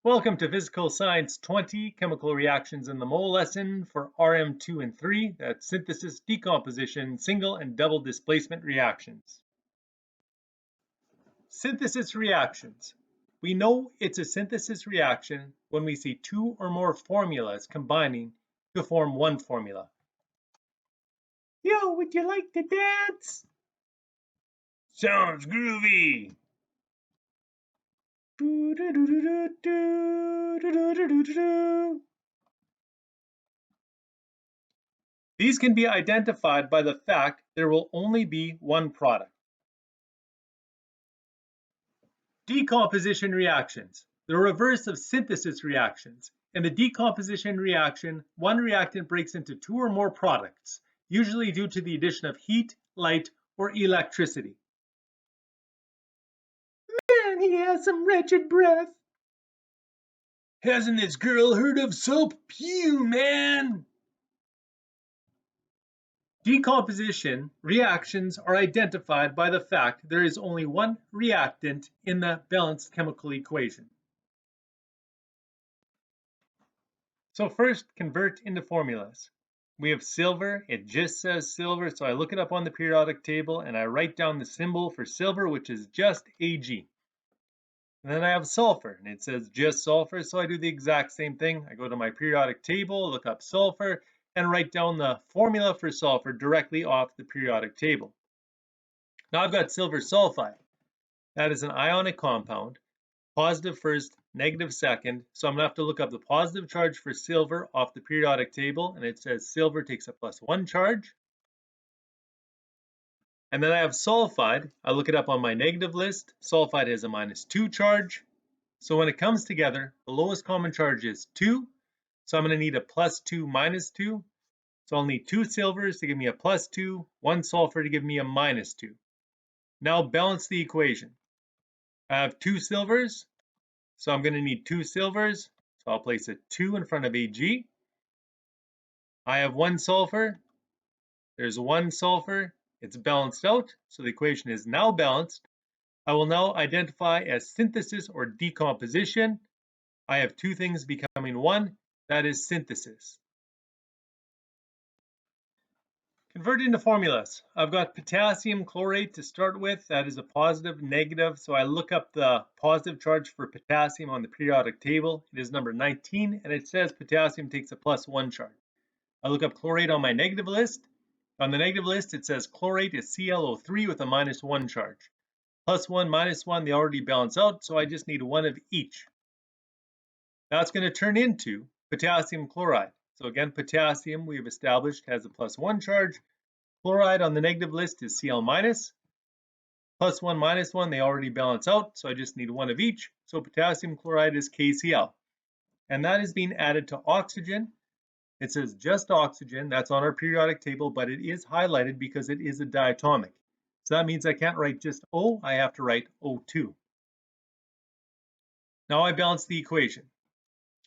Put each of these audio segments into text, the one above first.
Welcome to Physical Science 20, Chemical Reactions in the Mole lesson for RM2 and 3, that's synthesis, decomposition, single and double displacement reactions. Synthesis reactions. We know it's a synthesis reaction when we see two or more formulas combining to form one formula. Yo, would you like to dance? Sounds groovy. These can be identified by the fact there will only be one product. Decomposition reactions, the reverse of synthesis reactions. In the decomposition reaction, one reactant breaks into two or more products, usually due to the addition of heat, light, or electricity. Man, he has some wretched breath. Hasn't this girl heard of soap? Pew, man! Decomposition reactions are identified by the fact there is only one reactant in the balanced chemical equation. So first, convert into formulas. We have silver, it just says silver, so I look it up on the periodic table and I write down the symbol for silver, which is just Ag. And then I have sulfur, and it says just sulfur, so I do the exact same thing. I go to my periodic table, look up sulfur, and write down the formula for sulfur directly off the periodic table. Now I've got silver sulfide. That is an ionic compound, positive first, negative second, so I'm going to have to look up the positive charge for silver off the periodic table, and it says silver takes a +1 charge. And then I have sulfide. I look it up on my negative list. Sulfide has a -2 charge. So when it comes together, the lowest common charge is 2. So I'm going to need a +2 -2. So I'll need 2 silvers to give me a +2, 1 sulfur to give me a -2. Now balance the equation. I have 2 silvers, so I'm going to need 2 silvers. So I'll place a 2 in front of Ag. I have 1 sulfur. There's 1 sulfur. It's balanced out, so the equation is now balanced. I will now identify as synthesis or decomposition. I have two things becoming one, that is synthesis. Convert into formulas. I've got potassium chlorate to start with, that is a positive, negative, so I look up the positive charge for potassium on the periodic table. It is number 19, and it says potassium takes a +1 charge. I look up chlorate on my negative list. On the negative list, it says chlorate is ClO3 with a -1 charge. +1, -1, they already balance out, so I just need one of each. That's going to turn into potassium chloride. So again, potassium we've established has a +1 charge. Chloride on the negative list is Cl-. +1, -1, they already balance out, so I just need one of each. So potassium chloride is KCl. And that is being added to oxygen. It says just oxygen, that's on our periodic table, but it is highlighted because it is a diatomic. So that means I can't write just O, I have to write O2. Now I balance the equation.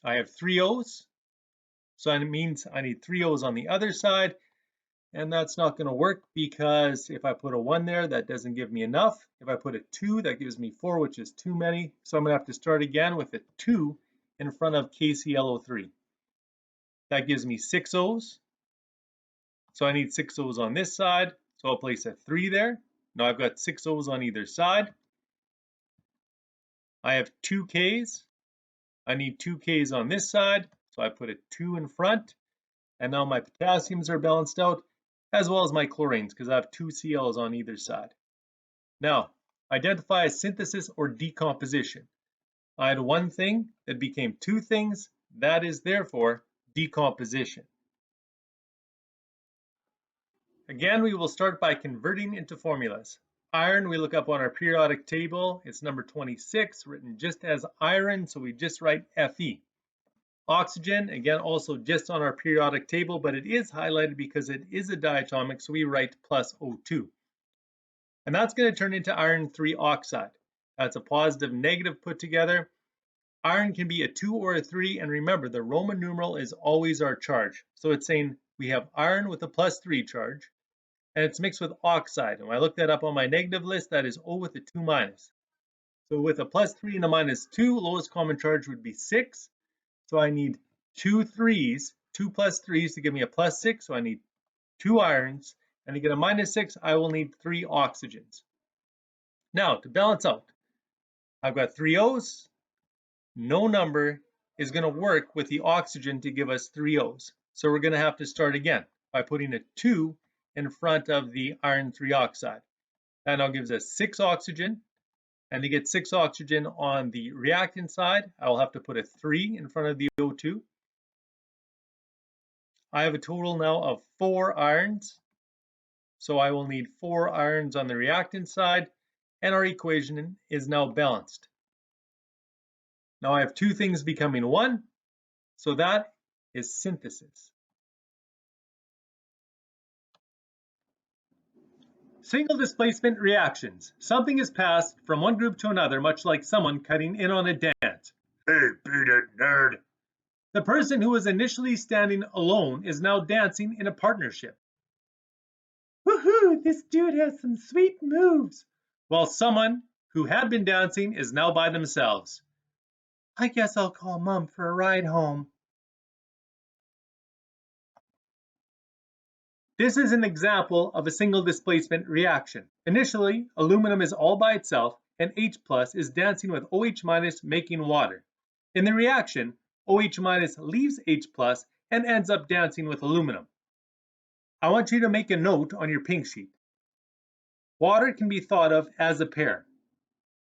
I have 3 O's, so it means I need 3 O's on the other side, and that's not going to work because if I put a 1 there, that doesn't give me enough. If I put a 2, that gives me 4, which is too many. So I'm going to have to start again with a 2 in front of KClO3. That gives me 6 O's. So I need 6 O's on this side, so I'll place a 3 there. Now I've got 6 O's on either side. I have 2 K's. I need 2 K's on this side, so I put a 2 in front. And now my potassiums are balanced out, as well as my chlorines, because I have 2 Cl's on either side. Now, identify as synthesis or decomposition. I had one thing that became 2 things. That is therefore decomposition. Again, we will start by converting into formulas. Iron, we look up on our periodic table. It's number 26, written just as iron, so we just write Fe. Oxygen, again, also just on our periodic table, but it is highlighted because it is a diatomic, so we write +O2. And that's going to turn into iron 3 oxide. That's a positive, negative put together. Iron can be a 2 or a 3, and remember, the Roman numeral is always our charge. So it's saying we have iron with a +3 charge, and it's mixed with oxide. And when I look that up on my negative list, that is O with a 2-. So with a +3 and a -2, lowest common charge would be 6. So I need 2 3s, 2 plus 3s to give me a +6. So I need 2 irons. And to get a -6, I will need 3 oxygens. Now, to balance out, I've got 3 O's. No number is going to work with the oxygen to give us 3 O's. So we're going to have to start again by putting a 2 in front of the iron 3 oxide. That now gives us 6 oxygen. And to get 6 oxygen on the reactant side, I will have to put a 3 in front of the O2. I have a total now of 4 irons. So I will need 4 irons on the reactant side, and our equation is now balanced. Now I have 2 things becoming 1, so that is synthesis. Single displacement reactions. Something is passed from one group to another, much like someone cutting in on a dance. Hey, beat it, nerd. The person who was initially standing alone is now dancing in a partnership. Woohoo, this dude has some sweet moves. While someone who had been dancing is now by themselves. I guess I'll call Mom for a ride home. This is an example of a single displacement reaction. Initially, aluminum is all by itself and H plus is dancing with OH minus making water. In the reaction, OH minus leaves H plus and ends up dancing with aluminum. I want you to make a note on your pink sheet. Water can be thought of as a pair.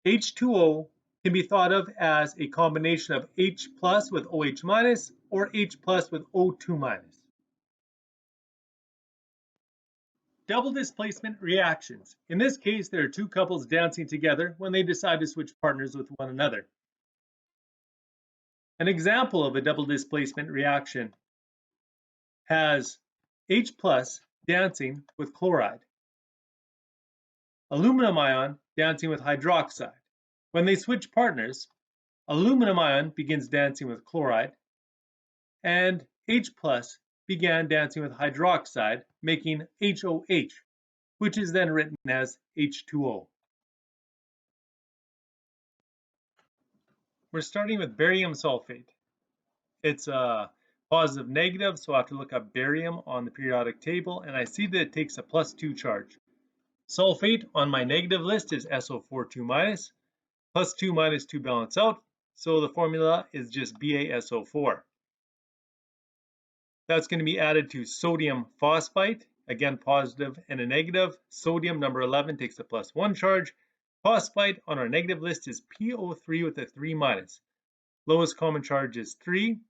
H2O can be thought of as a combination of H plus with OH minus or H plus with O2 minus. Double displacement reactions. In this case, there are 2 couples dancing together when they decide to switch partners with one another. An example of a double displacement reaction has H plus dancing with chloride, aluminum ion dancing with hydroxide. When they switch partners, aluminum ion begins dancing with chloride, and H plus began dancing with hydroxide, making HOH, which is then written as H2O. We're starting with barium sulfate. It's a positive negative, so I have to look up barium on the periodic table, and I see that it takes a +2 charge. Sulfate on my negative list is SO42 minus. +2 minus 2 balance out, so the formula is just BaSO4. That's going to be added to sodium phosphite, again positive and a negative. Sodium number 11 takes a +1 charge. Phosphite on our negative list is PO3 with a 3 minus. Lowest common charge is 3.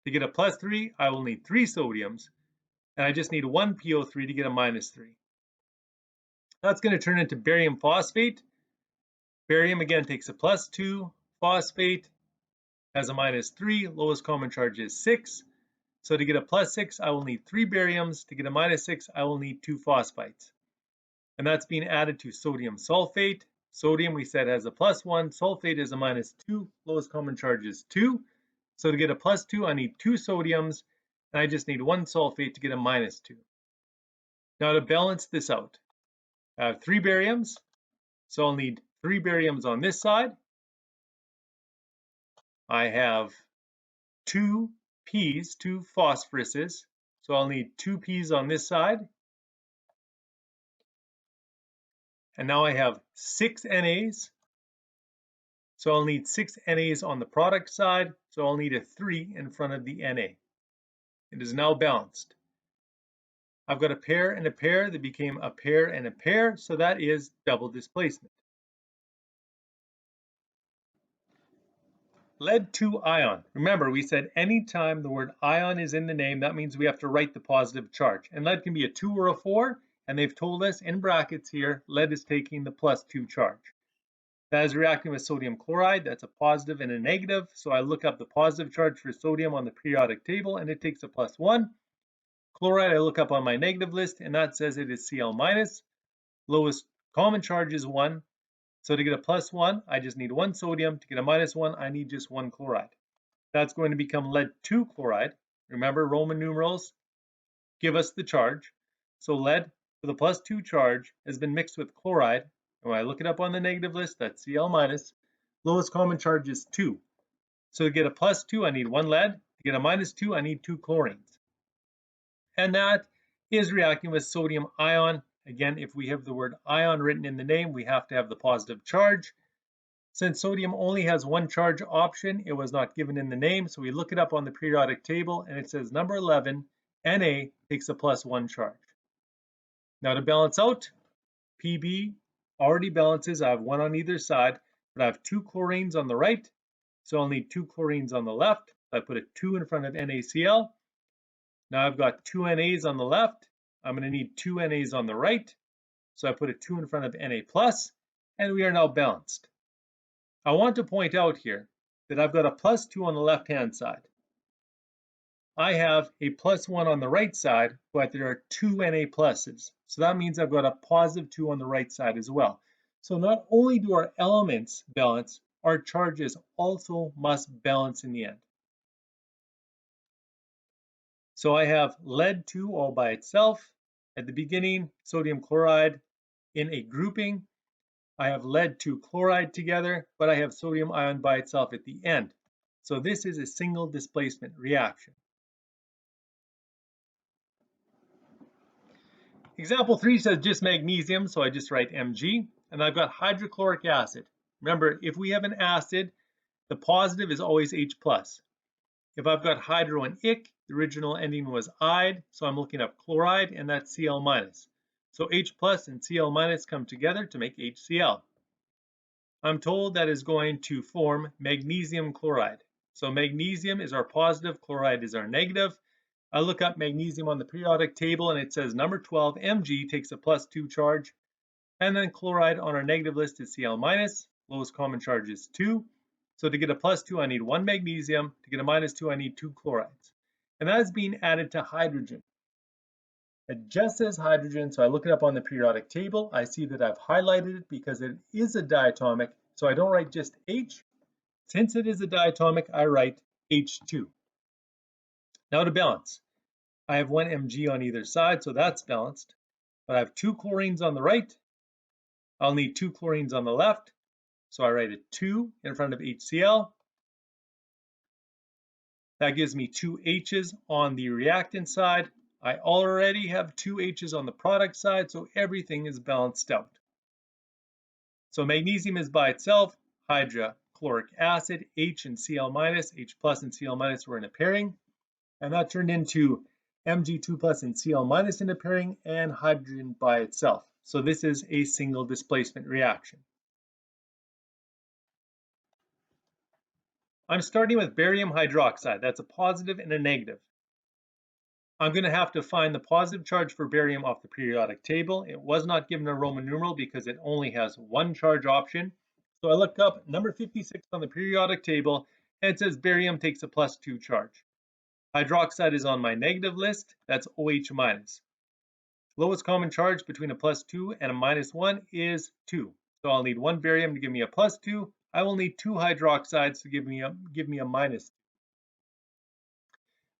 To get a +3, I will need 3 sodiums, and I just need 1 PO3 to get a -3. That's going to turn into barium phosphate. Barium again takes a +2. Phosphate has a -3. Lowest common charge is 6. So to get a +6, I will need 3 bariums. To get a -6, I will need 2 phosphites. And that's being added to sodium sulfate. Sodium, we said, has a +1. Sulfate is a -2. Lowest common charge is 2. So to get a +2, I need 2 sodiums, and I just need 1 sulfate to get a -2. Now to balance this out, I have 3 bariums, so I'll need 3 bariums on this side. I have 2 P's, 2 phosphoruses, so I'll need 2 P's on this side. And now I have 6 NAs, so I'll need 6 NAs on the product side, so I'll need a 3 in front of the NA. It is now balanced. I've got a pair and a pair that became a pair and a pair, so that is double displacement. Lead-2 ion. Remember, we said anytime the word ion is in the name, that means we have to write the positive charge. And lead can be a 2 or a 4, and they've told us in brackets here, lead is taking the +2 charge. That is reacting with sodium chloride. That's a positive and a negative. So I look up the positive charge for sodium on the periodic table, and it takes a +1. Chloride I look up on my negative list, and that says it is Cl-. Lowest common charge is 1. So to get a +1, I just need 1 sodium. To get a -1, I need just 1 chloride. That's going to become lead-2 chloride. Remember, Roman numerals give us the charge. So lead with a +2 charge has been mixed with chloride. And when I look it up on the negative list, that's Cl-. Lowest common charge is 2. So to get a plus 2, I need 1 lead. To get a minus 2, I need 2 chlorines. And that is reacting with sodium ion. Again, if we have the word ion written in the name, we have to have the positive charge. Since sodium only has one charge option, it was not given in the name, so we look it up on the periodic table, and it says number 11, Na takes a plus 1 charge. Now to balance out, Pb already balances. I have 1 on either side, but I have 2 chlorines on the right, so I'll need 2 chlorines on the left. I put a 2 in front of NaCl. Now I've got 2 Nas on the left. I'm going to need 2 Nas on the right, so I put a 2 in front of Na+, and we are now balanced. I want to point out here that I've got a plus 2 on the left-hand side. I have a plus 1 on the right side, but there are 2 Na pluses. So that means I've got a positive 2 on the right side as well. So not only do our elements balance, our charges also must balance in the end. So I have lead 2 all by itself. At the beginning, sodium chloride in a grouping. I have lead 2 chloride together, but I have sodium ion by itself at the end. So this is a single displacement reaction. Example 3 says just magnesium, so I just write Mg, and I've got hydrochloric acid. Remember, if we have an acid, the positive is always H+. If I've got hydro and ic, the original ending was ide, so I'm looking up chloride, and that's Cl-. So H+ and Cl- come together to make HCl. I'm told that is going to form magnesium chloride. So magnesium is our positive, chloride is our negative. I look up magnesium on the periodic table and it says number 12, Mg, takes a plus 2 charge. And then chloride on our negative list is Cl-, lowest common charge is 2. So to get a plus 2, I need 1 magnesium. To get a minus 2, I need 2 chlorides. And that is being added to hydrogen. It just says hydrogen, so I look it up on the periodic table. I see that I've highlighted it because it is a diatomic, so I don't write just H. Since it is a diatomic, I write H2. Now to balance. I have 1 Mg on either side, so that's balanced. But I have 2 chlorines on the right. I'll need 2 chlorines on the left, so I write a 2 in front of HCl. That gives me 2 H's on the reactant side. I already have 2 H's on the product side, so everything is balanced out. So magnesium is by itself, hydrochloric acid, H and Cl-, H+ and Cl- were in a pairing, and that turned into Mg2+ and Cl- in a pairing, and hydrogen by itself. So this is a single displacement reaction. I'm starting with barium hydroxide. That's a positive and a negative. I'm going to have to find the positive charge for barium off the periodic table. It was not given a Roman numeral because it only has one charge option. So I look up number 56 on the periodic table, and it says barium takes a plus 2 charge. Hydroxide is on my negative list. That's OH-. Lowest common charge between a plus 2 and a minus 1 is 2. So I'll need 1 barium to give me a plus 2. I will need 2 hydroxides to give me a minus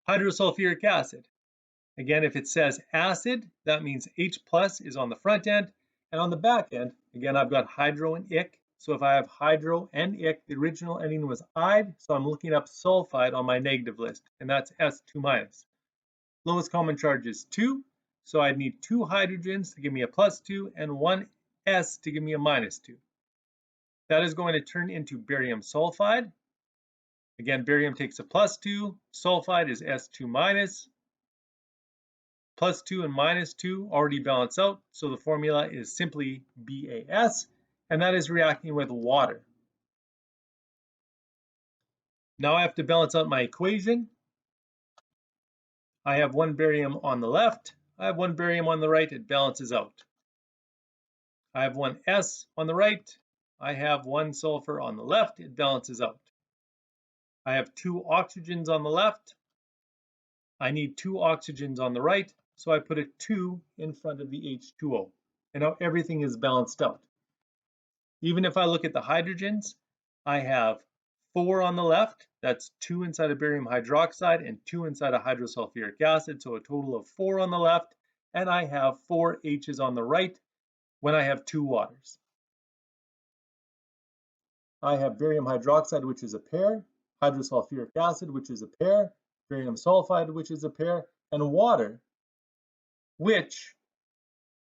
2. Hydrosulfuric acid. Again, if it says acid, that means H+ is on the front end, and on the back end, again, I've got hydro and ic. So if I have hydro and ic, the original ending was ide, so I'm looking up sulfide on my negative list, and that's S2-. Lowest common charge is 2, so I'd need 2 hydrogens to give me a plus 2 and 1 S to give me a minus 2. That is going to turn into barium sulfide. Again, barium takes a plus 2, sulfide is S2-. Plus 2 and minus 2 already balance out, so the formula is simply BAS, and that is reacting with water. Now I have to balance out my equation. I have 1 barium on the left, I have 1 barium on the right, it balances out. I have 1 S on the right, I have 1 sulfur on the left, it balances out. I have 2 oxygens on the left, I need 2 oxygens on the right, so I put a 2 in front of the H2O. And now everything is balanced out. Even if I look at the hydrogens, I have 4 on the left, that's 2 inside of barium hydroxide and 2 inside of hydrosulfuric acid, so a total of 4 on the left, and I have 4 H's on the right when I have 2 waters. I have barium hydroxide, which is a pair, hydrosulfuric acid, which is a pair, barium sulfide, which is a pair, and water, which,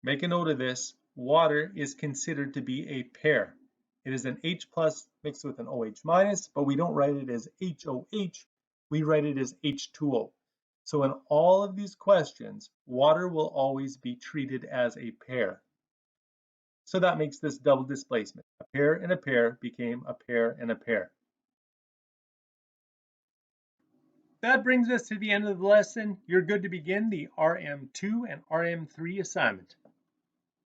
make a note of this, water is considered to be a pair. It is an H plus mixed with an OH minus, but we don't write it as HOH, we write it as H2O. So in all of these questions, water will always be treated as a pair. So that makes this double displacement. A pair and a pair became a pair and a pair. That brings us to the end of the lesson. You're good to begin the RM2 and RM3 assignment.